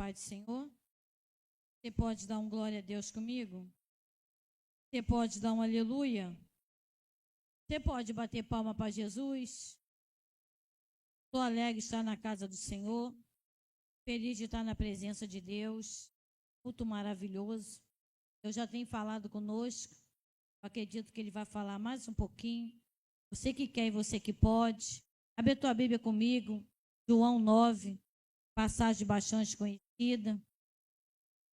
paz do Senhor? Você pode dar um glória a Deus comigo? Você pode dar um aleluia? Você pode bater palma para Jesus? Estou alegre de estar na casa do Senhor, feliz de estar na presença de Deus, culto maravilhoso. Eu já tenho falado conosco, acredito que Ele vai falar mais um pouquinho. Você que quer e você que pode, abre a tua Bíblia comigo, João 9, passagem bastante conhecida.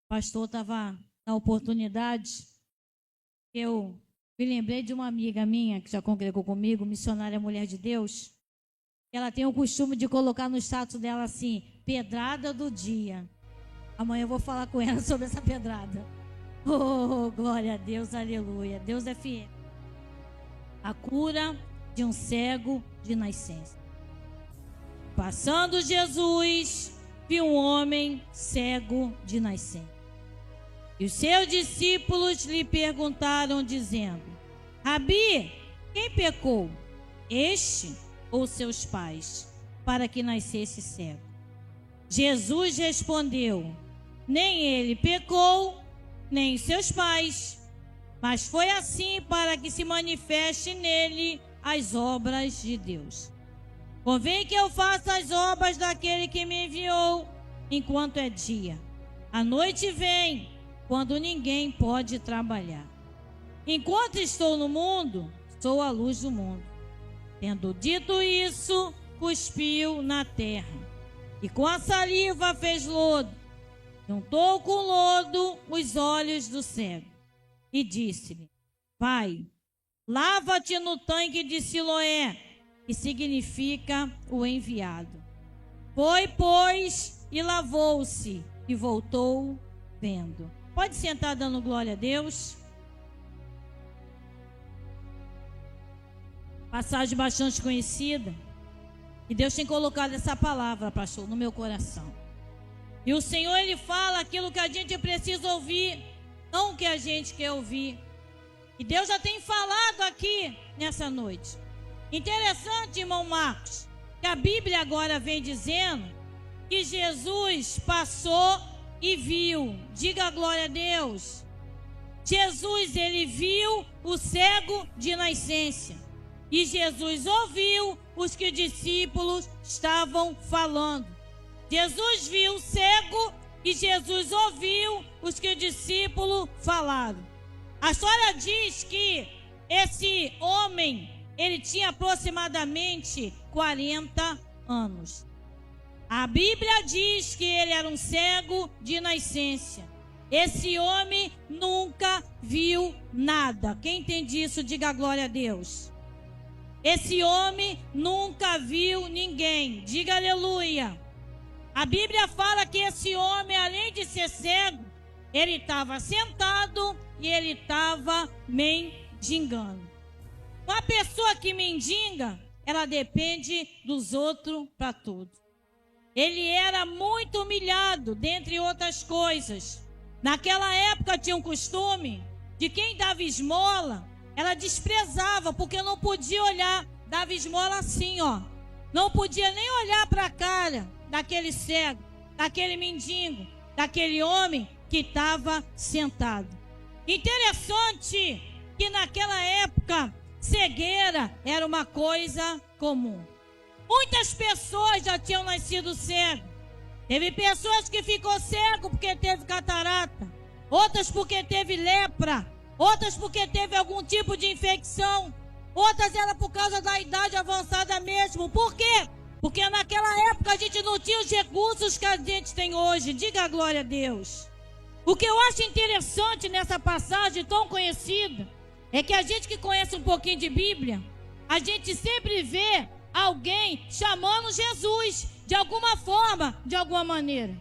O pastor estava na oportunidade, eu me lembrei de uma amiga minha que já congregou comigo, missionária Mulher de Deus. Ela tem o costume de colocar no status dela assim, pedrada do dia. Amanhã eu vou falar com ela sobre essa pedrada. Oh, glória a Deus, aleluia. Deus é fiel. A cura de um cego de nascença. Passando Jesus, viu um homem cego de nascença. E os seus discípulos lhe perguntaram, dizendo: Rabi, quem pecou, este ou seus pais, para que nascesse cego? Jesus respondeu: nem ele pecou, nem seus pais, mas foi assim para que se manifeste nele as obras de Deus. Convém que eu faça as obras daquele que me enviou, enquanto é dia. A noite vem, quando ninguém pode trabalhar. Enquanto estou no mundo, sou a luz do mundo. Tendo dito isso, cuspiu na terra, e com a saliva fez lodo, juntou com lodo os olhos do cego, e disse-lhe: Vai, lava-te no tanque de Siloé, que significa o enviado. Foi, pois, e lavou-se, e voltou vendo. Pode sentar dando glória a Deus. Passagem bastante conhecida. E Deus tem colocado essa palavra, pastor, no meu coração. E o Senhor, Ele fala aquilo que a gente precisa ouvir, não o que a gente quer ouvir. E Deus já tem falado aqui nessa noite. Interessante, irmão Marcos, que a Bíblia agora vem dizendo que Jesus passou e viu. Diga glória a Deus. Jesus, Ele viu o cego de nascença. E Jesus ouviu os que os discípulos estavam falando. Jesus viu o cego e Jesus ouviu os que os discípulos falaram. A história diz que esse homem, ele tinha aproximadamente 40 anos. A Bíblia diz que ele era um cego de nascença. Esse homem nunca viu nada. Quem entende isso, diga glória a Deus. Esse homem nunca viu ninguém. Diga aleluia. A Bíblia fala que esse homem, além de ser cego, ele estava sentado e ele estava mendigando. Uma pessoa que mendiga, ela depende dos outros para tudo. Ele era muito humilhado, dentre outras coisas. Naquela época tinha um costume de quem dava esmola, ela desprezava, porque não podia olhar, dava esmola assim, ó. Não podia nem olhar para a cara daquele cego, daquele mendigo, daquele homem que estava sentado. Interessante que naquela época, cegueira era uma coisa comum. Muitas pessoas já tinham nascido cego. Teve pessoas que ficou cego porque teve catarata, outras porque teve lepra, outras porque teve algum tipo de infecção, outras era por causa da idade avançada mesmo. Por quê? Porque naquela época a gente não tinha os recursos que a gente tem hoje. Diga a glória a Deus. O que eu acho interessante nessa passagem tão conhecida é que a gente que conhece um pouquinho de Bíblia, a gente sempre vê alguém chamando Jesus de alguma forma, de alguma maneira.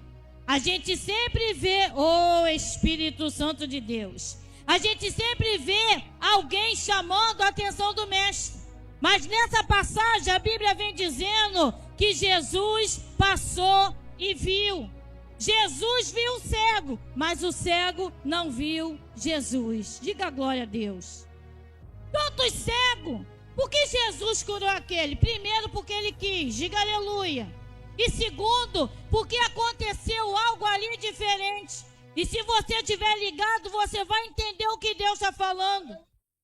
A gente sempre vê, oh Espírito Santo de Deus, a gente sempre vê alguém chamando a atenção do mestre. Mas nessa passagem a Bíblia vem dizendo que Jesus passou e viu. Jesus viu o cego, mas o cego não viu Jesus. Diga glória a Deus. Tantos cegos. Por que Jesus curou aquele? Primeiro porque ele quis. Diga aleluia. E segundo, porque aconteceu algo ali diferente. E se você estiver ligado, você vai entender o que Deus está falando.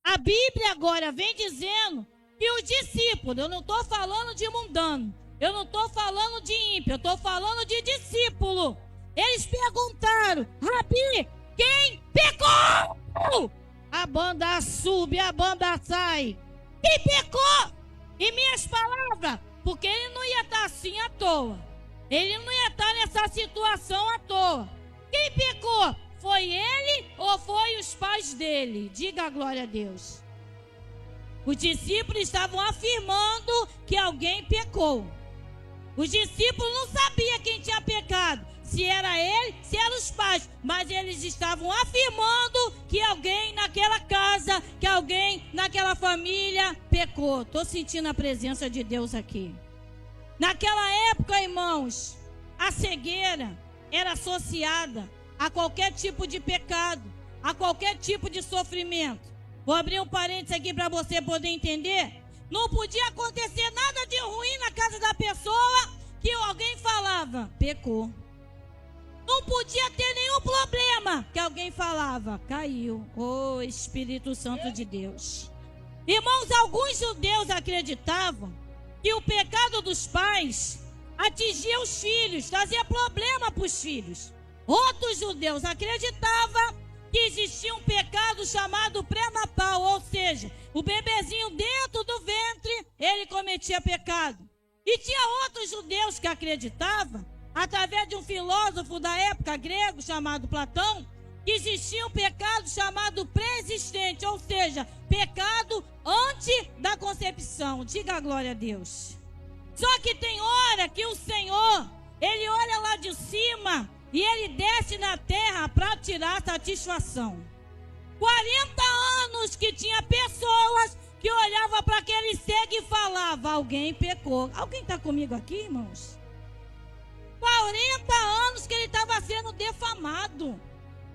A Bíblia agora vem dizendo que os discípulos, eu não estou falando de mundano, eu não estou falando de ímpio, eu estou falando de discípulo. Eles perguntaram: Rabi, quem pecou? A banda sube, a banda sai. Quem pecou? Em minhas palavras, porque ele não ia estar assim à toa. Ele não ia estar nessa situação à toa. Quem pecou? Foi ele ou foi os pais dele? Diga a glória a Deus. Os discípulos estavam afirmando que alguém pecou. Os discípulos não sabiam quem tinha pecado. Se era ele, se eram os pais. Mas eles estavam afirmando que alguém naquela casa, que alguém naquela família pecou. Estou sentindo a presença de Deus aqui. Naquela época, irmãos, a cegueira era associada a qualquer tipo de pecado, a qualquer tipo de sofrimento. Vou abrir um parênteses aqui para você poder entender. Não podia acontecer nada de ruim na casa da pessoa que alguém falava, pecou. Não podia ter nenhum problema que alguém falava, caiu. Oh, Espírito Santo de Deus. Irmãos, alguns judeus acreditavam que o pecado dos pais atingia os filhos, trazia problema para os filhos. Outros judeus acreditavam que existia um pecado chamado pré-natal, ou seja, o bebezinho dentro do ventre, ele cometia pecado. E tinha outros judeus que acreditavam, através de um filósofo da época grego chamado Platão, que existia um pecado chamado pré-existente, ou seja, pecado antes da concepção. Diga a glória a Deus. Só que tem hora que o Senhor, ele olha lá de cima e ele desce na terra para tirar satisfação. 40 anos que tinha pessoas que olhavam para aquele cego e falavam, alguém pecou. Alguém está comigo aqui, irmãos? 40 anos que ele estava sendo defamado.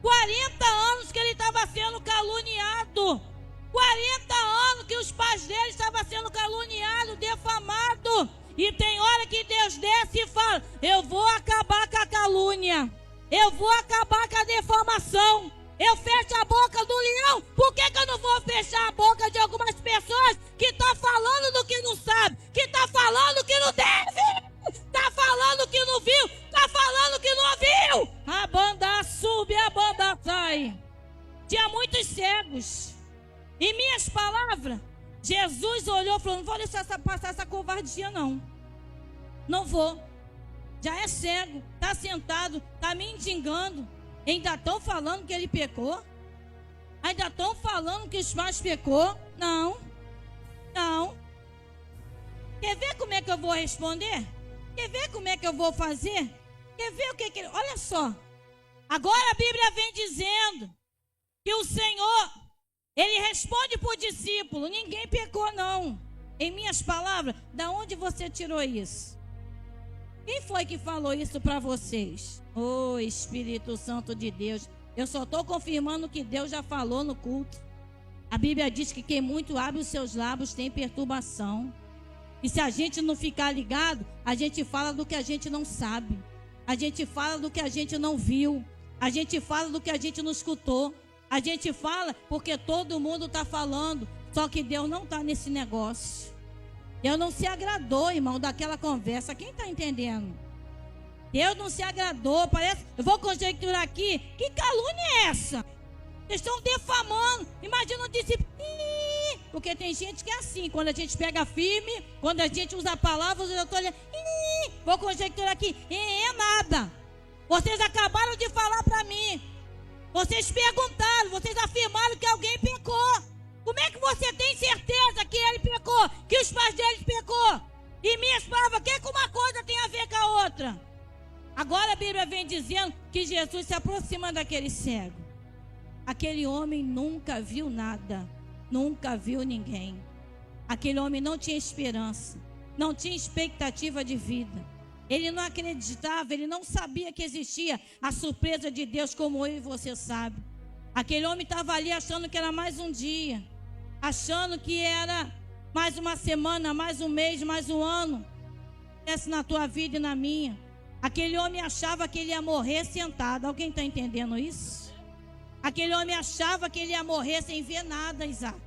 40 anos que ele estava sendo caluniado. 40 anos que os pais dele estavam sendo caluniados, defamados. E tem hora que Deus desce e fala, eu vou acabar com a calúnia. Eu vou acabar com a defamação. Eu fecho a boca do leão. Por que eu não vou fechar a boca de algumas pessoas que estão falando do que não sabe, que estão falando que não deve? Tá falando que não viu, tá falando que não ouviu. A banda sube, a banda sai. Tinha muitos cegos. Em minhas palavras, Jesus olhou e falou, não vou deixar passar essa covardia não. Não vou. Já é cego, tá sentado, tá mendigando. Ainda estão falando que ele pecou? Ainda estão falando que os pais pecou? Não. Não. Quer ver como é que eu vou responder? Quer ver como é que eu vou fazer? Quer ver o que ele... Olha só. Agora a Bíblia vem dizendo que o Senhor, ele responde para o discípulo, ninguém pecou não. Em minhas palavras, da onde você tirou isso? Quem foi que falou isso para vocês? Oh, Espírito Santo de Deus. Eu só estou confirmando que Deus já falou no culto. A Bíblia diz que quem muito abre os seus lábios tem perturbação. E se a gente não ficar ligado, a gente fala do que a gente não sabe. A gente fala do que a gente não viu. A gente fala do que a gente não escutou. A gente fala porque todo mundo está falando. Só que Deus não está nesse negócio. Deus não se agradou, irmão, daquela conversa. Quem está entendendo? Deus não se agradou. Parece. Eu vou conjecturar aqui. Que calúnia é essa? Eles estão defamando. Imagina o discípulo. Porque tem gente que é assim. Quando a gente pega firme, quando a gente usa palavras, eu estou olhando. Vou conjecturar aqui. É nada. Vocês acabaram de falar para mim. Vocês perguntaram, vocês afirmaram que alguém pecou. Como é que você tem certeza que ele pecou? Que os pais dele pecou? E minhas palavras, o que uma coisa tem a ver com a outra? Agora a Bíblia vem dizendo que Jesus se aproxima daquele cego. Aquele homem nunca viu nada. Nunca viu ninguém. Aquele homem não tinha esperança. Não tinha expectativa de vida. Ele não acreditava, ele não sabia que existia a surpresa de Deus como eu e você sabe. Aquele homem estava ali achando que era mais um dia. Achando que era mais uma semana, mais um mês, mais um ano. acontece na tua vida e na minha. Aquele homem achava que ele ia morrer sentado. Alguém está entendendo isso? Aquele homem achava que ele ia morrer sem ver nada, Isaac.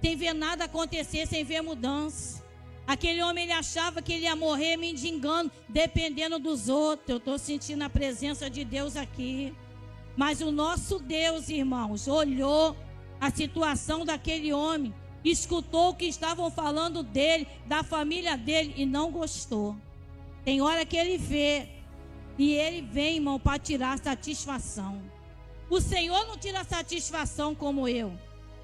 Sem ver nada acontecer, sem ver mudança. Aquele homem, ele achava que ele ia morrer mendigando, dependendo dos outros. Eu estou sentindo a presença de Deus aqui. Mas o nosso Deus, irmãos, olhou a situação daquele homem, escutou o que estavam falando dele, da família dele, e não gostou. Tem hora que ele vê, e ele vem, irmão, para tirar satisfação. O Senhor não tira satisfação como eu.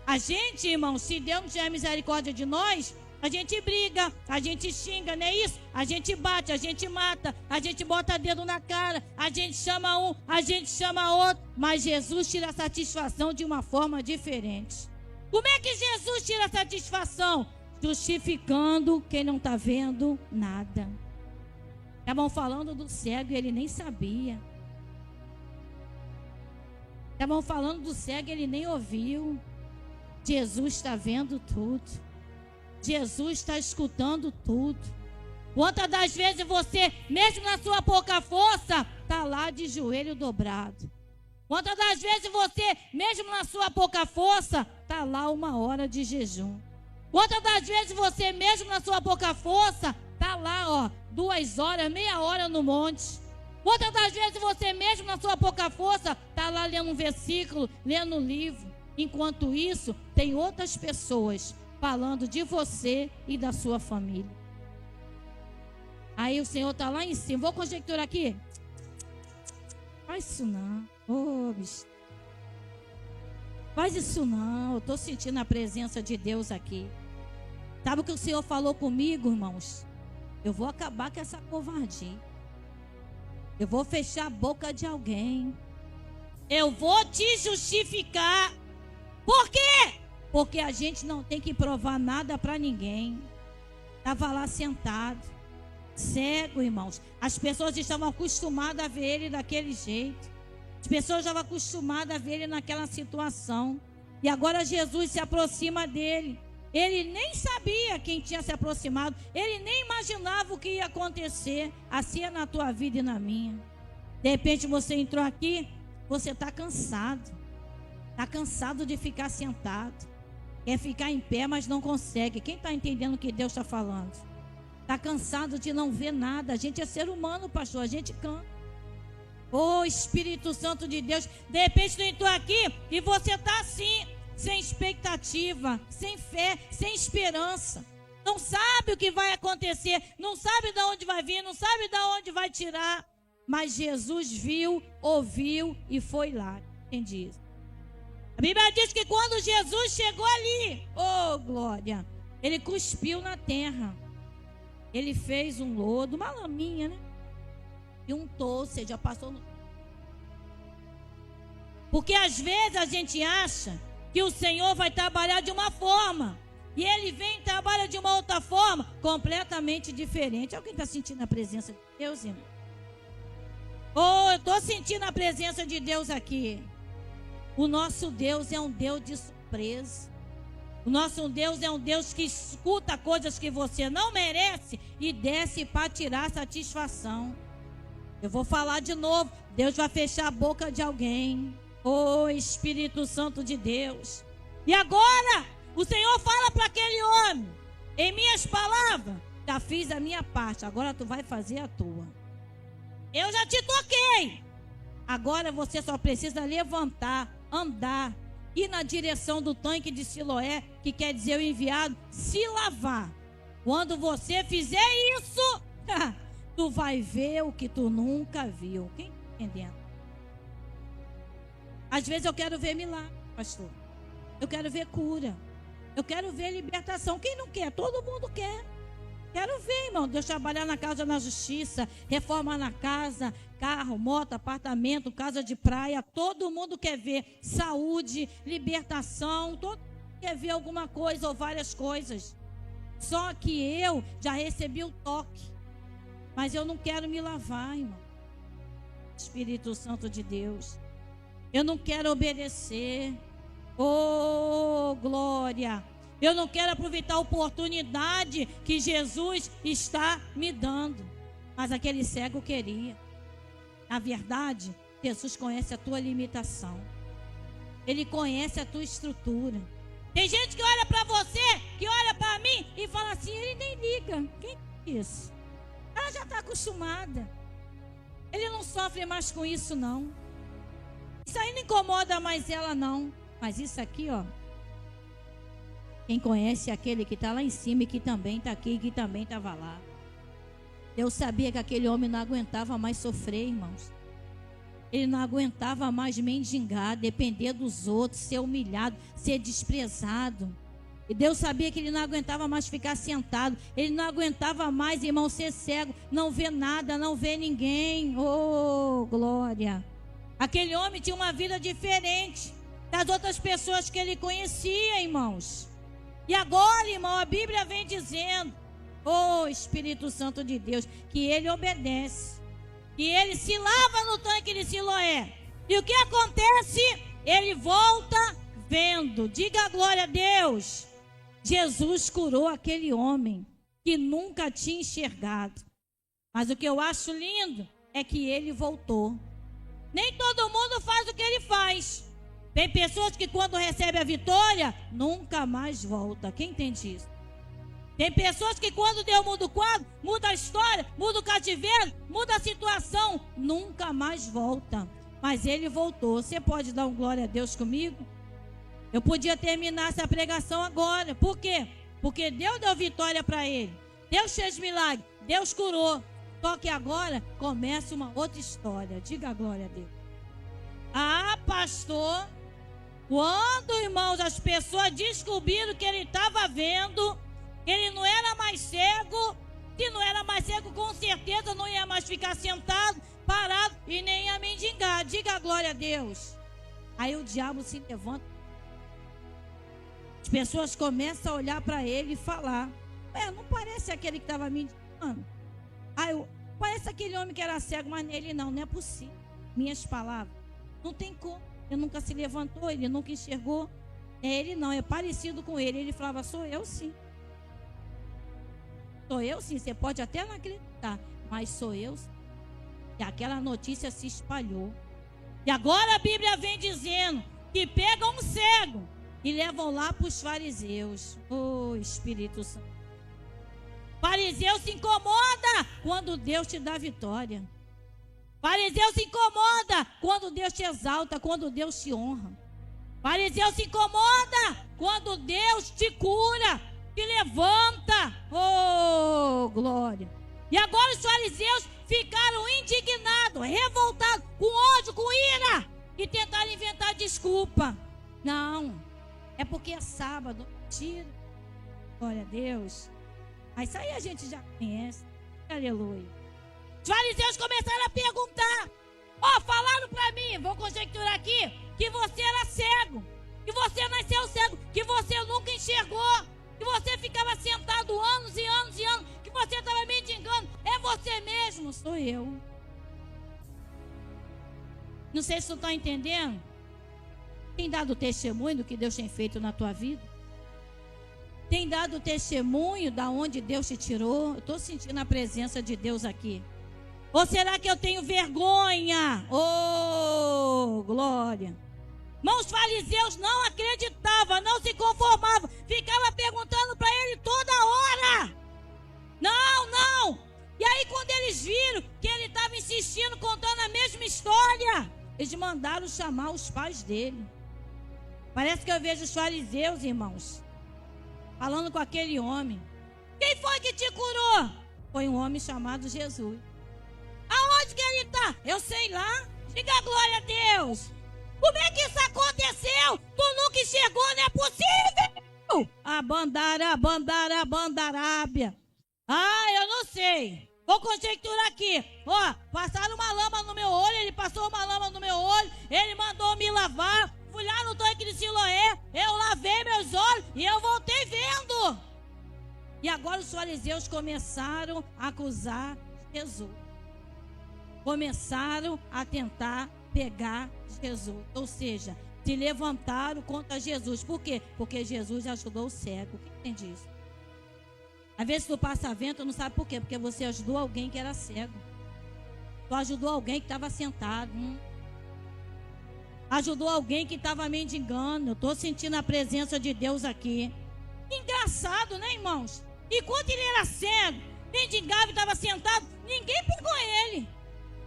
A gente, irmão, se Deus não tiver misericórdia de nós, a gente briga, a gente xinga, não é isso? A gente bate, a gente mata, a gente bota dedo na cara, a gente chama um, a gente chama outro. Mas Jesus tira a satisfação de uma forma diferente. Como é que Jesus tira a satisfação? Justificando quem não está vendo nada. Estavam falando do cego e ele nem sabia. Estavam falando do cego e ele nem ouviu. Jesus está vendo tudo. Jesus está escutando tudo. Quantas das vezes você, mesmo na sua pouca força, está lá de joelho dobrado? Quantas das vezes você, mesmo na sua pouca força, está lá 1 hora de jejum? Quantas das vezes você, mesmo na sua pouca força, está lá, 2 horas, meia hora no monte? Quantas das vezes você, mesmo na sua pouca força, está lá lendo um versículo, lendo um livro? Enquanto isso, tem outras pessoas falando de você e da sua família. Aí o Senhor está lá em cima. Vou conjecturar aqui. Faz isso não. Bicho. Faz isso não. Eu estou sentindo a presença de Deus aqui. Sabe o que o Senhor falou comigo, irmãos? Eu vou acabar com essa covardia. Eu vou fechar a boca de alguém. Eu vou te justificar. Por quê? Porque a gente não tem que provar nada para ninguém. Estava lá sentado, cego, irmãos. As pessoas estavam acostumadas a ver ele daquele jeito. As pessoas estavam acostumadas a ver ele naquela situação. E agora Jesus se aproxima dele. Ele nem sabia quem tinha se aproximado. Ele nem imaginava o que ia acontecer. Assim é na tua vida e na minha. De repente você entrou aqui, você está cansado. Está cansado de ficar sentado. Quer ficar em pé, mas não consegue. Quem está entendendo o que Deus está falando? Está cansado de não ver nada. A gente é ser humano, pastor. A gente cansa. Espírito Santo de Deus. De repente tu entrou aqui e você está assim, sem expectativa, sem fé, sem esperança. Não sabe o que vai acontecer. Não sabe de onde vai vir. Não sabe de onde vai tirar. Mas Jesus viu, ouviu e foi lá. Entendi isso. A Bíblia diz que quando Jesus chegou ali, glória, ele cuspiu na terra. Ele fez um lodo, uma laminha, né? E untou, ou seja, passou no... Porque às vezes a gente acha que o Senhor vai trabalhar de uma forma, e Ele vem e trabalha de uma outra forma, completamente diferente. Alguém está sentindo a presença de Deus, irmão? Eu estou sentindo a presença de Deus aqui. O nosso Deus é um Deus de surpresa. O nosso Deus é um Deus que escuta coisas que você não merece e desce para tirar satisfação. Eu vou falar de novo. Deus vai fechar a boca de alguém. Espírito Santo de Deus. E agora, o Senhor fala para aquele homem: em minhas palavras, já fiz a minha parte, agora tu vai fazer a tua. Eu já te toquei. Agora você só precisa levantar, andar, ir na direção do tanque de Siloé, que quer dizer o enviado, se lavar. Quando você fizer isso, tu vai ver o que tu nunca viu. Quem está entendendo? Às vezes eu quero ver milagre, pastor. Eu quero ver cura. Eu quero ver libertação. Quem não quer? Todo mundo quer. Quero ver, irmão, Deus trabalhar na causa da justiça, reforma na casa, carro, moto, apartamento, casa de praia. Todo mundo quer ver saúde, libertação. Todo mundo quer ver alguma coisa ou várias coisas. Só que eu já recebi o toque. Mas eu não quero me lavar, irmão. Espírito Santo de Deus. Eu não quero obedecer. Glória. Eu não quero aproveitar a oportunidade que Jesus está me dando. Mas aquele cego queria. Na verdade, Jesus conhece a tua limitação. Ele conhece a tua estrutura. Tem gente que olha para você, que olha para mim e fala assim, ele nem liga. Quem é isso? Ela já está acostumada. Ele não sofre mais com isso, não. Isso aí não incomoda mais ela, não. Mas isso aqui, ó. Quem conhece é aquele que está lá em cima e que também está aqui, que também estava lá. Deus sabia que aquele homem não aguentava mais sofrer, irmãos. Ele não aguentava mais mendigar, depender dos outros, ser humilhado, ser desprezado. E Deus sabia que ele não aguentava mais ficar sentado. Ele não aguentava mais, irmão, ser cego, não ver nada, não ver ninguém. Oh, glória! Aquele homem tinha uma vida diferente das outras pessoas que ele conhecia, irmãos. E agora, irmão, a Bíblia vem dizendo, oh, Espírito Santo de Deus, que ele obedece. E ele se lava no tanque de Siloé. E o que acontece? Ele volta vendo. Diga a glória a Deus. Jesus curou aquele homem que nunca tinha enxergado. Mas o que eu acho lindo é que ele voltou. Nem todo mundo faz o que ele faz. Tem pessoas que quando recebem a vitória, nunca mais volta. Quem entende isso? Tem pessoas que quando Deus muda o quadro, muda a história, muda o cativeiro, muda a situação, nunca mais volta. Mas ele voltou. Você pode dar um glória a Deus comigo? Eu podia terminar essa pregação agora. Por quê? Porque Deus deu vitória para ele. Deus fez milagre. Deus curou. Só que agora começa uma outra história. Diga a glória a Deus. Ah, pastor, quando, irmãos, as pessoas descobriram que ele estava vendo, ele não era mais cego. Se não era mais cego, com certeza não ia mais ficar sentado, parado e nem ia mendigar. Diga a glória a Deus. Aí o diabo se levanta. As pessoas começam a olhar para ele e falar, não parece aquele que estava mendigando. Parece aquele homem que era cego, mas nele não é possível. Minhas palavras, não tem como. Ele nunca se levantou, ele nunca enxergou. Ele não, é parecido com ele. Ele falava, sou eu sim. Sou eu sim, você pode até não acreditar, mas sou eu sim. E aquela notícia se espalhou. E agora a Bíblia vem dizendo que pegam um cego e levam lá para os fariseus. Oh, Espírito Santo. Fariseu se incomoda quando Deus te dá vitória. Fariseu se incomoda quando Deus te exalta, quando Deus te honra. Fariseu se incomoda quando Deus te cura, te levanta. Oh, glória. E agora os fariseus ficaram indignados, revoltados, com ódio, com ira, e tentaram inventar desculpa. Não, é porque é sábado. Mentira. Glória a Deus. Mas isso aí a gente já conhece. Aleluia. Os fariseus começaram a perguntar. Falaram para mim, vou conjecturar aqui, que você era cego, que você nasceu cego, que você nunca enxergou, que você ficava sentado anos e anos e anos, que você estava mendigando. É você mesmo? Sou eu. Não sei se tu está entendendo. Tem dado testemunho do que Deus tem feito na tua vida? Tem dado testemunho da onde Deus te tirou? Eu estou sentindo a presença de Deus aqui. Ou será que eu tenho vergonha? Oh, glória. Mas os fariseus não acreditavam, não se conformavam. Ficavam perguntando para ele toda hora. Não. E aí quando eles viram que ele estava insistindo, contando a mesma história, eles mandaram chamar os pais dele. Parece que eu vejo os fariseus, irmãos, falando com aquele homem. Quem foi que te curou? Foi um homem chamado Jesus. Aonde que ele está? Eu sei lá. Diga a glória a Deus. Como é que isso aconteceu? Tu nunca enxergou, não é possível. Bandarábia. Eu não sei. Vou conjecturar aqui. Passaram uma lama no meu olho. Ele passou uma lama no meu olho. Ele mandou me lavar. Fui lá no tanque de Siloé. Eu lavei meus olhos e eu voltei vendo. E agora os fariseus começaram a acusar Jesus. Começaram a tentar pegar Jesus. Ou seja, se levantaram contra Jesus. Por quê? Porque Jesus ajudou o cego. Quem entende isso? Às vezes tu passa vento, não sabe por quê? Porque você ajudou alguém que era cego. Tu ajudou alguém que estava sentado. Ajudou alguém que estava mendigando. Eu estou sentindo a presença de Deus aqui. Engraçado, né, irmãos? Enquanto ele era cego, mendigava e estava sentado, ninguém pegou ele.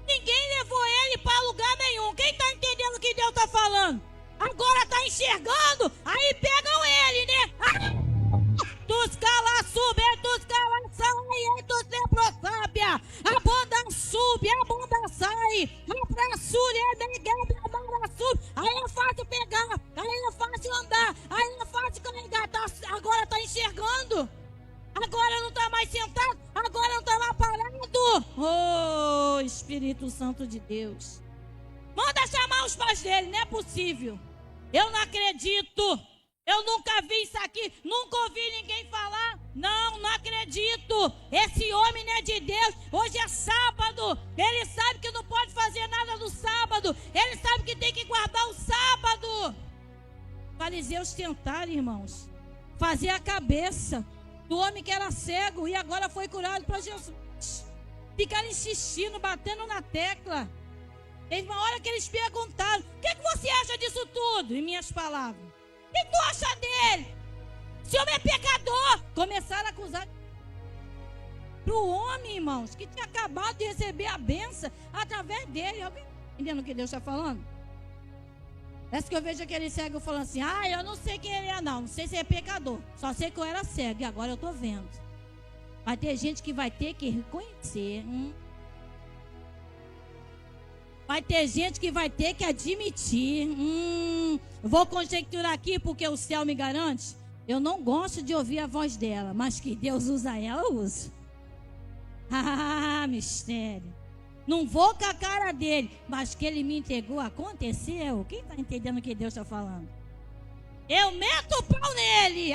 Ninguém levou ele para lugar nenhum. Quem está entendendo o que Deus está falando? Agora está enxergando, aí pegam ele, né? Tus cala sube, tus cala sai, tus leprosábia. A banda sube, a banda sai. A praçúria, sube. Aí é fácil pegar, aí é fácil andar, aí é fácil carregar. Agora está enxergando. Agora não está mais sentado, agora não está mais parado. Oh, Espírito Santo de Deus. Manda chamar os pais dele, não é possível. Eu não acredito. Eu nunca vi isso aqui, nunca ouvi ninguém falar. Não, não acredito. Esse homem não é de Deus. Hoje é sábado. Ele sabe que não pode fazer nada no sábado. Ele sabe que tem que guardar o sábado. Os fariseus tentaram, irmãos, fazer a cabeça do homem que era cego e agora foi curado para Jesus. Ficaram insistindo, batendo na tecla. Teve uma hora que eles perguntaram: o que você acha disso tudo? Em minhas palavras, o que tu acha dele? Esse homem é pecador. Começaram a acusar para o homem, irmãos, que tinha acabado de receber a bênção através dele. Alguém entendendo o que Deus está falando? Parece que eu vejo aquele cego falando assim: eu não sei quem ele é, não sei se é pecador, só sei que eu era cego e agora eu estou vendo. Vai ter gente que vai ter que reconhecer. Vai ter gente que vai ter que admitir. Vou conjecturar aqui porque o céu me garante. Eu não gosto de ouvir a voz dela, mas que Deus usa ela, eu uso. Mistério. Não vou com a cara dele, mas que ele me entregou, aconteceu. Quem está entendendo o que Deus está falando? Eu meto o pau nele.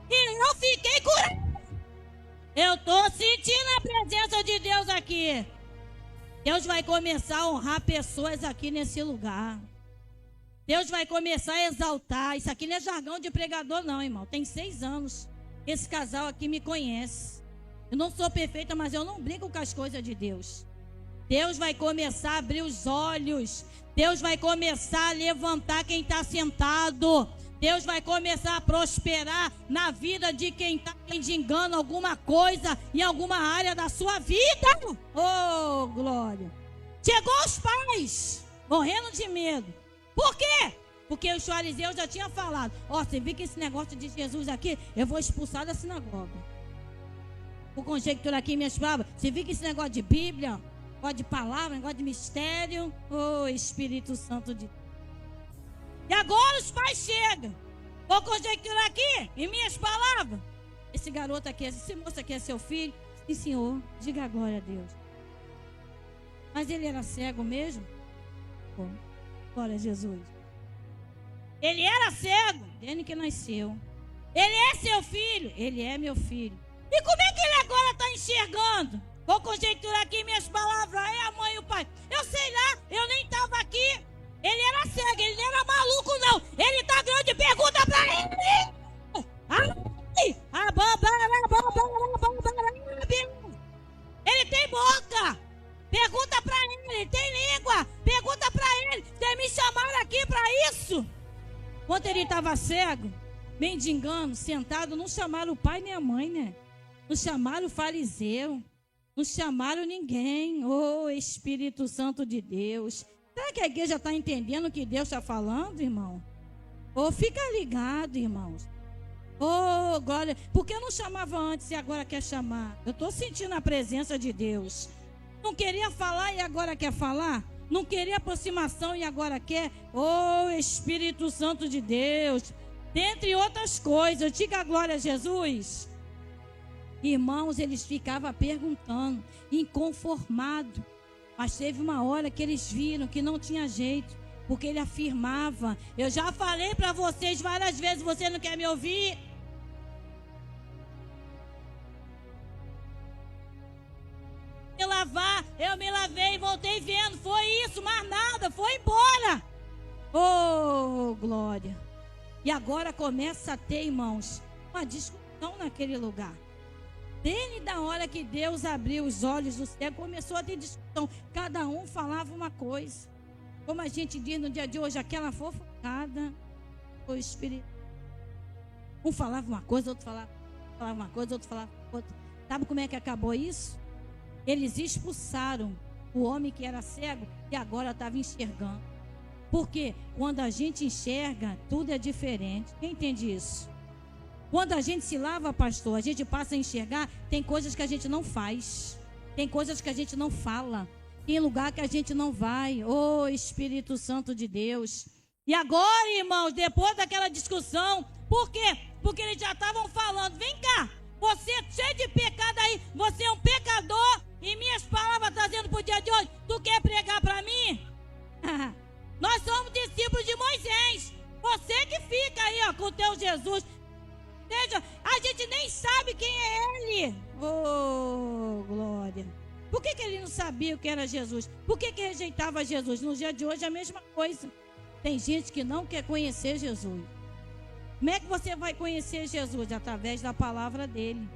E eu fiquei curado. Eu estou sentindo a presença de Deus aqui. Deus vai começar a honrar pessoas aqui nesse lugar. Deus vai começar a exaltar. Isso aqui não é jargão de pregador não, irmão. Tem 6 anos. Esse casal aqui me conhece. Eu não sou perfeita, mas eu não brinco com as coisas de Deus. Deus vai começar a abrir os olhos. Deus vai começar a levantar quem está sentado. Deus vai começar a prosperar na vida de quem está mendigando alguma coisa em alguma área da sua vida. Oh, glória. Chegou os pais, morrendo de medo. Por quê? Porque os fariseus já tinham falado: você viu que esse negócio de Jesus aqui, eu vou expulsar da sinagoga. Vou conjecturar aqui minhas palavras. Você viu que esse negócio de Bíblia, negócio de palavra, negócio de mistério. Oh, Espírito Santo de Deus. E agora os pais chegam. Vou conjecturar aqui, em minhas palavras. Esse garoto aqui, esse moço aqui é seu filho? Sim, senhor, diga glória a Deus. Mas ele era cego mesmo? Bom, glória a Jesus. Ele era cego, desde que nasceu. Ele é seu filho? Ele é meu filho. E como é que ele agora está enxergando? Vou conjecturar aqui minhas palavras. É a mãe e o pai. Eu sei lá, eu nem estava aqui. Ele era cego, ele não era maluco não. Ele está grande, pergunta para ele. Ele tem boca. Pergunta para ele tem língua. Pergunta para ele. Vocês me chamaram aqui para isso? Quando ele estava cego, mendigando, sentado, não chamaram o pai nem a mãe, né? Não chamaram o fariseu. Não chamaram ninguém. Oh, Espírito Santo de Deus. Será que a igreja está entendendo o que Deus está falando, irmão? Oh, fica ligado, irmãos. Oh, glória. Por que não chamava antes e agora quer chamar? Eu estou sentindo a presença de Deus. Não queria falar e agora quer falar? Não queria aproximação e agora quer? Oh, Espírito Santo de Deus. Dentre outras coisas, diga a glória a Jesus. Irmãos, eles ficavam perguntando, inconformados. Mas teve uma hora que eles viram que não tinha jeito, porque ele afirmava. Eu já falei para vocês várias vezes, você não quer me ouvir? Eu me lavei vendo, foi isso, mais nada, foi embora. Oh, glória. E agora começa a ter, irmãos, uma discussão naquele lugar. Desde da hora que Deus abriu os olhos do cego, começou a ter discussão. Cada um falava uma coisa. Como a gente diz no dia de hoje, aquela fofocada. O Espírito. Um falava uma coisa, outro falava uma coisa, outro falava outra. Sabe como é que acabou isso? Eles expulsaram o homem que era cego e agora estava enxergando. Porque quando a gente enxerga, tudo é diferente. Quem entende isso? Quando a gente se lava, pastor, a gente passa a enxergar, tem coisas que a gente não faz. Tem coisas que a gente não fala. Tem lugar que a gente não vai. Oh, Espírito Santo de Deus. E agora, irmãos, depois daquela discussão, por quê? Porque eles já estavam falando, vem cá, você é cheio de pecado aí, você é um pecador, e minhas palavras trazendo para o dia de hoje, tu quer pregar para mim? Nós somos discípulos de Moisés, você que fica aí ó, com o teu Jesus. Veja, a gente nem sabe quem é ele. Oh, glória. Por que ele não sabia o que era Jesus? Por que rejeitava Jesus? No dia de hoje é a mesma coisa. Tem gente que não quer conhecer Jesus. Como é que você vai conhecer Jesus? Através da palavra dele.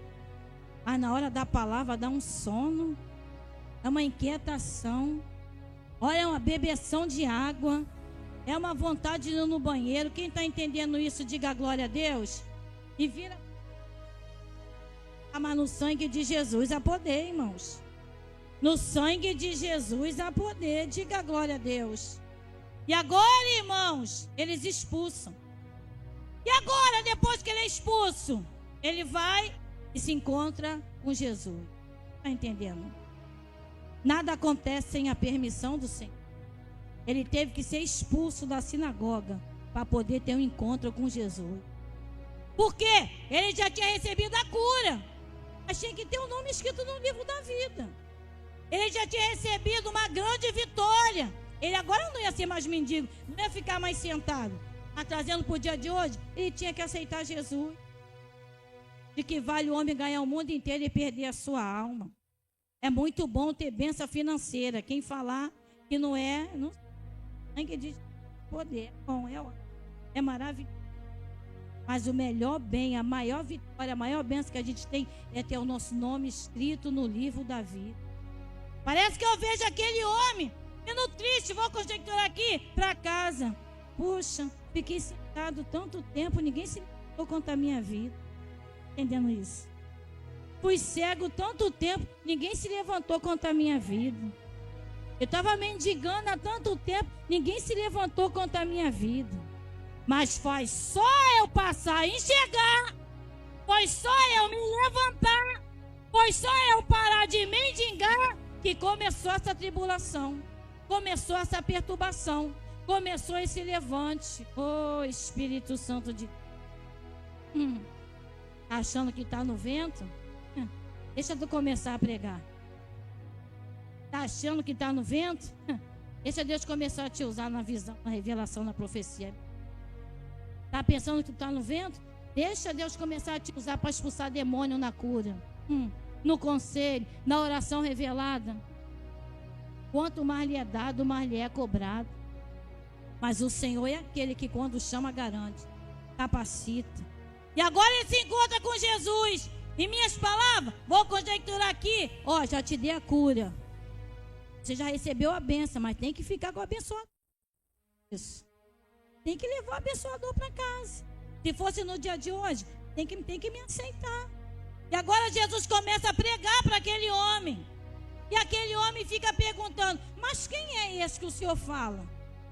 Mas na hora da palavra dá um sono, é uma inquietação, olha, é uma bebeção de água, é uma vontade de ir no banheiro. Quem está entendendo isso, diga glória a Deus. E vira. Mas no sangue de Jesus há poder, irmãos. No sangue de Jesus há poder, diga glória a Deus. E agora, irmãos, eles expulsam. E agora, depois que ele é expulso, ele vai e se encontra com Jesus. Está entendendo? Nada acontece sem a permissão do Senhor. Ele teve que ser expulso da sinagoga para poder ter um encontro com Jesus. Por quê? Ele já tinha recebido a cura. Mas tinha que ter o nome escrito no livro da vida. Ele já tinha recebido uma grande vitória. Ele agora não ia ser mais mendigo, não ia ficar mais sentado. Mas trazendo para o dia de hoje, ele tinha que aceitar Jesus. De que vale o homem ganhar o mundo inteiro e perder a sua alma. É muito bom ter bênção financeira. Quem falar que não é, não tem que dizer poder. Bom, é maravilhoso. Mas o melhor bem, a maior vitória, a maior bênção que a gente tem é ter o nosso nome escrito no livro da vida. Parece que eu vejo aquele homem indo triste, vou conjecturar aqui, para casa. Puxa, fiquei sentado tanto tempo, ninguém se levantou contra a minha vida. Entendendo isso? Fui cego tanto tempo, ninguém se levantou contra a minha vida. Eu estava mendigando há tanto tempo, ninguém se levantou contra a minha vida. Mas foi só eu passar a enxergar, foi só eu me levantar, foi só eu parar de mendigar, que começou essa tribulação, começou essa perturbação, começou esse levante. Oh, Espírito Santo de achando que está no vento? Deixa tu começar a pregar. Está achando que está no vento? Deixa Deus começar a te usar na visão, na revelação, na profecia. Está pensando que está no vento? Deixa Deus começar a te usar para expulsar demônio na cura, no conselho, na oração revelada. Quanto mais lhe é dado, mais lhe é cobrado. Mas o Senhor é aquele que quando chama garante, capacita. E agora ele se encontra com Jesus. Em minhas palavras, vou conjecturar aqui. Ó, já te dei a cura. Você já recebeu a bênção, mas tem que ficar com o abençoador. Isso. Tem que levar o abençoador para casa. Se fosse no dia de hoje, tem que me aceitar. E agora Jesus começa a pregar para aquele homem. E aquele homem fica perguntando, mas quem é esse que o Senhor fala?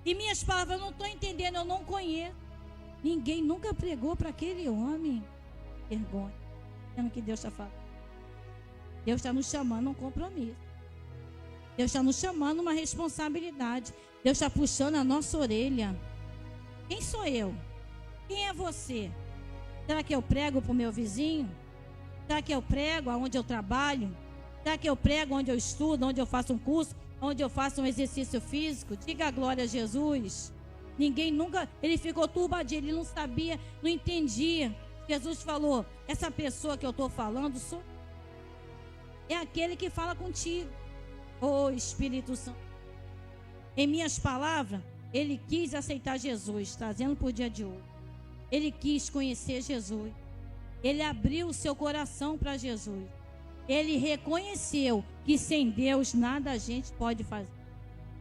E minhas palavras, eu não estou entendendo, eu não conheço. Ninguém nunca pregou para aquele homem. Vergonha. Entendendo o que Deus está falando? Deus está nos chamando a um compromisso. Deus está nos chamando a uma responsabilidade. Deus está puxando a nossa orelha. Quem sou eu? Quem é você? Será que eu prego para o meu vizinho? Será que eu prego aonde eu trabalho? Será que eu prego onde eu estudo, onde eu faço um curso, onde eu faço um exercício físico? Diga a glória a Jesus. Ninguém nunca, ele ficou turbadinho, ele não sabia, não entendia. Jesus falou, essa pessoa que eu estou falando é aquele que fala contigo. Oh, Espírito Santo. Em minhas palavras, ele quis aceitar Jesus, trazendo para o dia de hoje. Ele quis conhecer Jesus. Ele abriu o seu coração para Jesus. Ele reconheceu que sem Deus nada a gente pode fazer.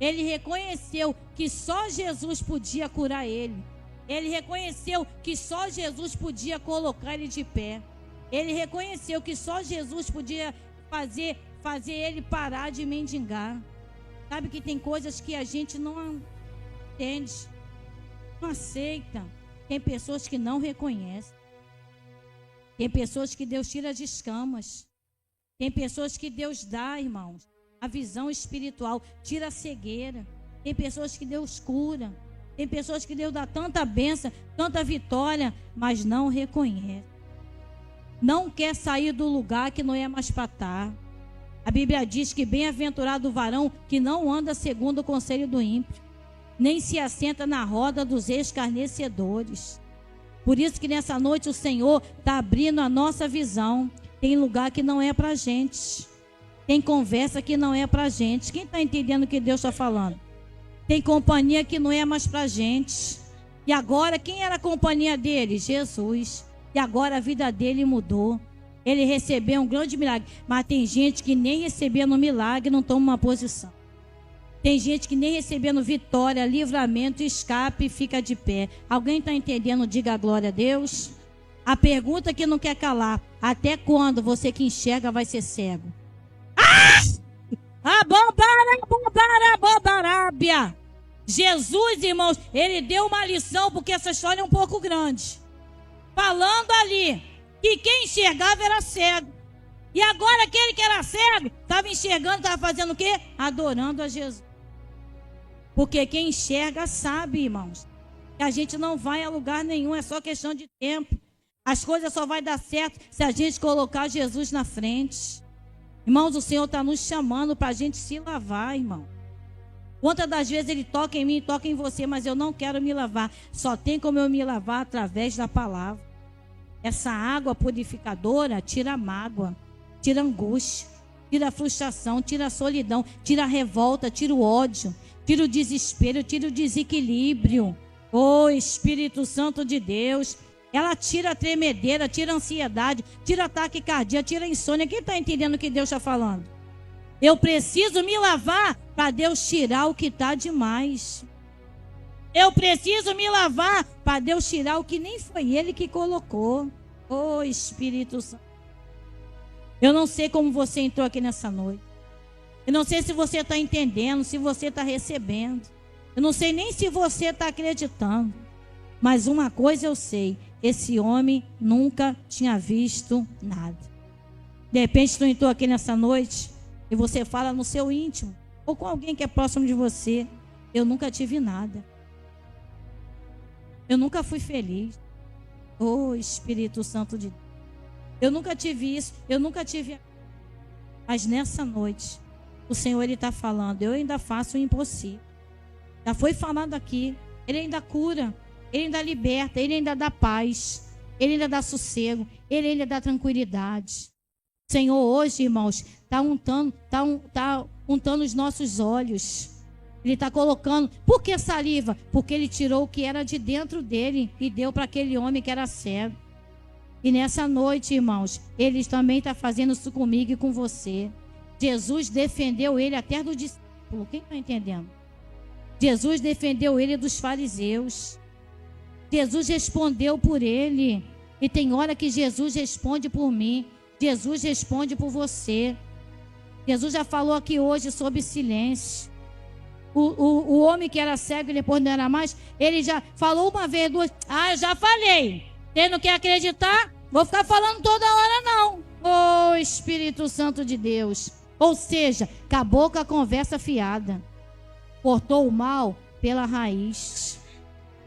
Ele reconheceu que só Jesus podia curar ele. Ele reconheceu que só Jesus podia colocar ele de pé. Ele reconheceu que só Jesus podia fazer ele parar de mendigar. Sabe que tem coisas que a gente não entende, não aceita. Tem pessoas que não reconhecem. Tem pessoas que Deus tira de escamas. Tem pessoas que Deus dá, irmãos, a visão espiritual, tira a cegueira. Tem pessoas que Deus cura. Tem pessoas que Deus dá tanta bênção, tanta vitória, mas não reconhece. Não quer sair do lugar que não é mais para estar. A Bíblia diz que bem-aventurado o varão que não anda segundo o conselho do ímpio, nem se assenta na roda dos escarnecedores. Por isso que nessa noite o Senhor está abrindo a nossa visão. Tem lugar que não é para gente. Tem conversa que não é para gente. Quem está entendendo o que Deus está falando? Tem companhia que não é mais para gente. E agora, quem era a companhia dele? Jesus. E agora a vida dele mudou. Ele recebeu um grande milagre. Mas tem gente que nem recebendo milagre não toma uma posição. Tem gente que nem recebendo vitória, livramento, escape e fica de pé. Alguém está entendendo? Diga a glória a Deus. A pergunta que não quer calar: até quando você que enxerga vai ser cego? Bobarábia. Jesus, irmãos, ele deu uma lição, porque essa história é um pouco grande. Falando ali que quem enxergava era cego. E agora aquele que era cego estava enxergando, estava fazendo o quê? Adorando a Jesus. Porque quem enxerga sabe, irmãos, que a gente não vai a lugar nenhum, é só questão de tempo. As coisas só vai dar certo se a gente colocar Jesus na frente. Irmãos, o Senhor está nos chamando para a gente se lavar, irmão. Quantas das vezes Ele toca em mim, toca em você, mas eu não quero me lavar. Só tem como eu me lavar através da palavra. Essa água purificadora tira a mágoa, tira a angústia, tira a frustração, tira a solidão, tira a revolta, tira o ódio, tira o desespero, tira o desequilíbrio. Oh, Espírito Santo de Deus. Ela tira a tremedeira, tira a ansiedade, tira ataque cardíaco, tira a insônia. Quem está entendendo o que Deus está falando? Eu preciso me lavar para Deus tirar o que está demais. Eu preciso me lavar para Deus tirar o que nem foi Ele que colocou. Oh, Espírito Santo. Eu não sei como você entrou aqui nessa noite. Eu não sei se você está entendendo, se você está recebendo. Eu não sei nem se você está acreditando. Mas uma coisa eu sei: esse homem nunca tinha visto nada. De repente tu entrou aqui nessa noite e você fala no seu íntimo, ou com alguém que é próximo de você: eu nunca tive nada. Eu nunca fui feliz. Oh, Espírito Santo de Deus. Eu nunca tive isso, eu nunca tive. Mas nessa noite, o Senhor Ele está falando: eu ainda faço o impossível. Já foi falado aqui. Ele ainda cura, Ele ainda liberta, Ele ainda dá paz, Ele ainda dá sossego, Ele ainda dá tranquilidade. O Senhor hoje, irmãos, está untando os nossos olhos. Ele está colocando. Por que saliva? Porque Ele tirou o que era de dentro dele e deu para aquele homem que era cego. E nessa noite, irmãos, Ele também está fazendo isso comigo e com você. Jesus defendeu ele até do discípulo. Quem está entendendo? Jesus defendeu ele dos fariseus. Jesus respondeu por ele. E tem hora que Jesus responde por mim. Jesus responde por você. Jesus já falou aqui hoje sobre silêncio. O homem que era cego e depois não era mais, ele já falou uma vez, duas. Eu já falei. Você não quer acreditar? Vou ficar falando toda hora não. Oh, Espírito Santo de Deus. Ou seja, acabou com a conversa fiada. Cortou o mal pela raiz.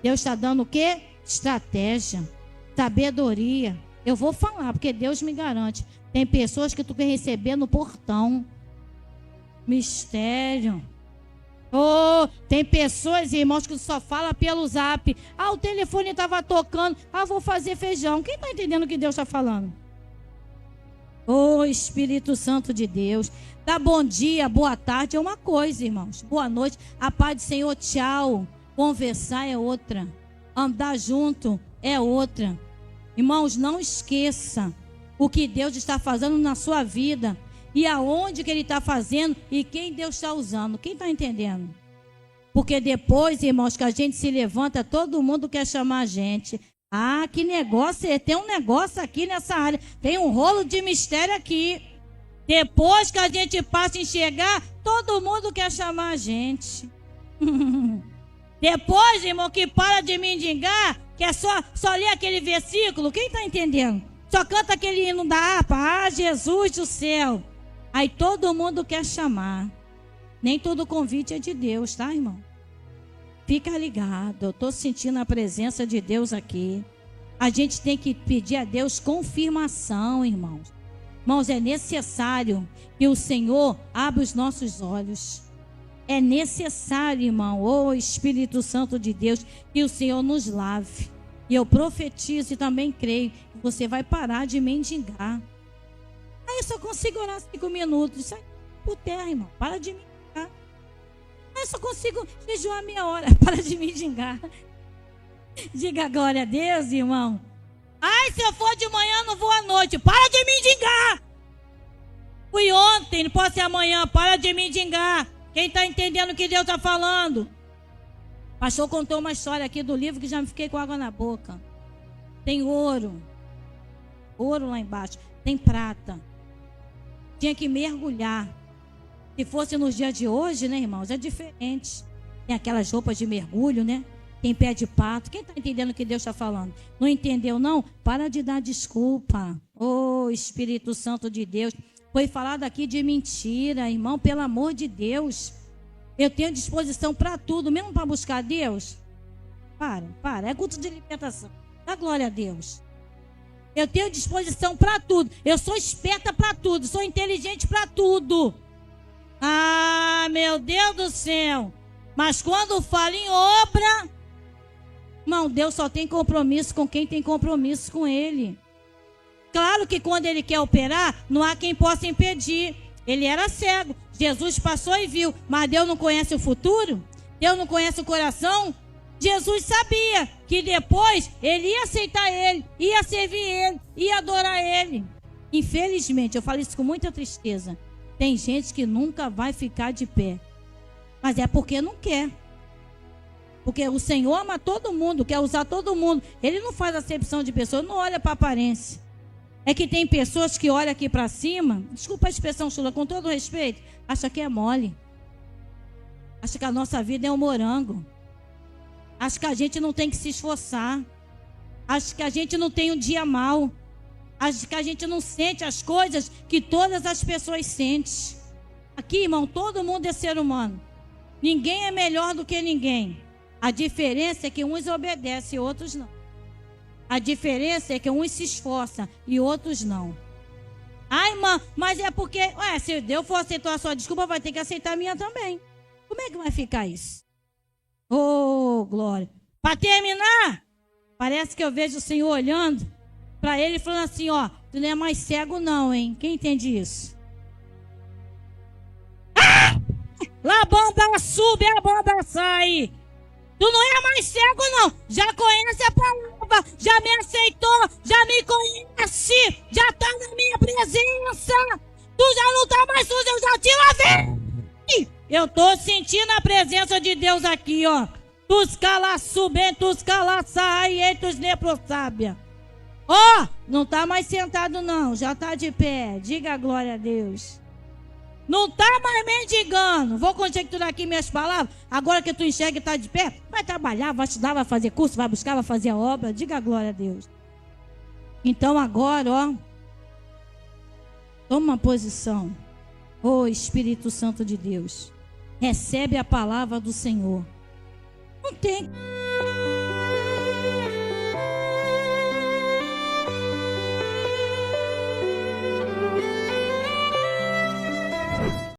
Deus está dando o quê? Estratégia, sabedoria. Eu vou falar, porque Deus me garante. Tem pessoas que tu quer receber no portão. Mistério. Oh, tem pessoas, irmãos, que só fala pelo zap. O telefone estava tocando. Vou fazer feijão. Quem está entendendo o que Deus está falando? Ô Espírito Santo de Deus. Dá bom dia, boa tarde é uma coisa, irmãos. Boa noite, a paz do Senhor, tchau. Conversar é outra. Andar junto é outra. Irmãos, não esqueça o que Deus está fazendo na sua vida. E aonde que Ele está fazendo e quem Deus está usando. Quem está entendendo? Porque depois, irmãos, que a gente se levanta, todo mundo quer chamar a gente. Ah, que negócio, tem um negócio aqui nessa área. Tem um rolo de mistério aqui. Depois que a gente passa a enxergar, todo mundo quer chamar a gente. Depois, irmão, que para de mendigar, que é só ler aquele versículo, quem está entendendo? Só canta aquele hino da harpa, ah, Jesus do céu. Aí todo mundo quer chamar. Nem todo convite é de Deus, tá, irmão? Fica ligado, eu estou sentindo a presença de Deus aqui. A gente tem que pedir a Deus confirmação, irmãos. Irmãos, é necessário que o Senhor abra os nossos olhos. É necessário, irmão, ô Espírito Santo de Deus, que o Senhor nos lave. E eu profetizo e também creio que você vai parar de mendigar. Aí eu só consigo orar 5 minutos. Isso aí por terra, irmão. Para de mendigar. Aí eu só consigo jejuar meia hora. Para de mendigar. Diga glória a Deus, irmão. Ai, se eu for de manhã, não vou à noite. Para de mendigar. Fui ontem, não posso ser amanhã. Para de mendigar. Quem está entendendo o que Deus está falando? O pastor contou uma história aqui do livro que já me fiquei com água na boca. Tem ouro. Ouro lá embaixo. Tem prata. Tinha que mergulhar. Se fosse nos dias de hoje, né, irmãos? É diferente. Tem aquelas roupas de mergulho, né? Tem pé de pato. Quem está entendendo o que Deus está falando? Não entendeu, não? Para de dar desculpa. Ô, Espírito Santo de Deus. Foi falado aqui de mentira, irmão. Pelo amor de Deus. Eu tenho disposição para tudo, mesmo para buscar Deus. Para. É culto de libertação. Dá glória a Deus. Eu tenho disposição para tudo. Eu sou esperta para tudo. Sou inteligente para tudo. Ah, meu Deus do céu. Mas quando fala em obra... Irmão, Deus só tem compromisso com quem tem compromisso com Ele. Claro que quando Ele quer operar, não há quem possa impedir. Ele era cego. Jesus passou e viu. Mas Deus não conhece o futuro? Deus não conhece o coração? Jesus sabia que depois Ele ia aceitar Ele, ia servir Ele, ia adorar Ele. Infelizmente, eu falo isso com muita tristeza. Tem gente que nunca vai ficar de pé. Mas é porque não quer. Porque o Senhor ama todo mundo, quer usar todo mundo. Ele não faz acepção de pessoas, não olha para a aparência. É que tem pessoas que olham aqui para cima, desculpa a expressão chula, com todo respeito, acha que é mole. Acha que a nossa vida é um morango. Acha que a gente não tem que se esforçar. Acha que a gente não tem um dia mau. Acha que a gente não sente as coisas que todas as pessoas sentem. Aqui, irmão, todo mundo é ser humano. Ninguém é melhor do que ninguém. A diferença é que uns obedecem e outros não. A diferença é que uns se esforçam e outros não. Ai, irmã, mas é porque... se Deus for aceitar a sua desculpa, vai ter que aceitar a minha também. Como é que vai ficar isso? Oh, glória. Para terminar, parece que eu vejo o Senhor olhando para ele e falando assim, tu não é mais cego não, hein? Quem entende isso? Lá a bomba sube, a bomba sai. Tu não é mais cego, não. Já conhece a palavra, já me aceitou, já me conhece, já está na minha presença. Tu já não está mais sujo, eu já te lavei. Eu estou sentindo a presença de Deus aqui, ó. Tus cala subem, tus cala saem, tus leprosábia. Não está mais sentado, não. Já está de pé. Diga a glória a Deus. Não está mais mendigando. Vou conjecturar aqui minhas palavras. Agora que tu enxerga e está de pé, vai trabalhar, vai estudar, vai fazer curso, vai buscar, vai fazer a obra. Diga a glória a Deus. Então agora, toma uma posição. Espírito Santo de Deus. Recebe a palavra do Senhor. Não tem...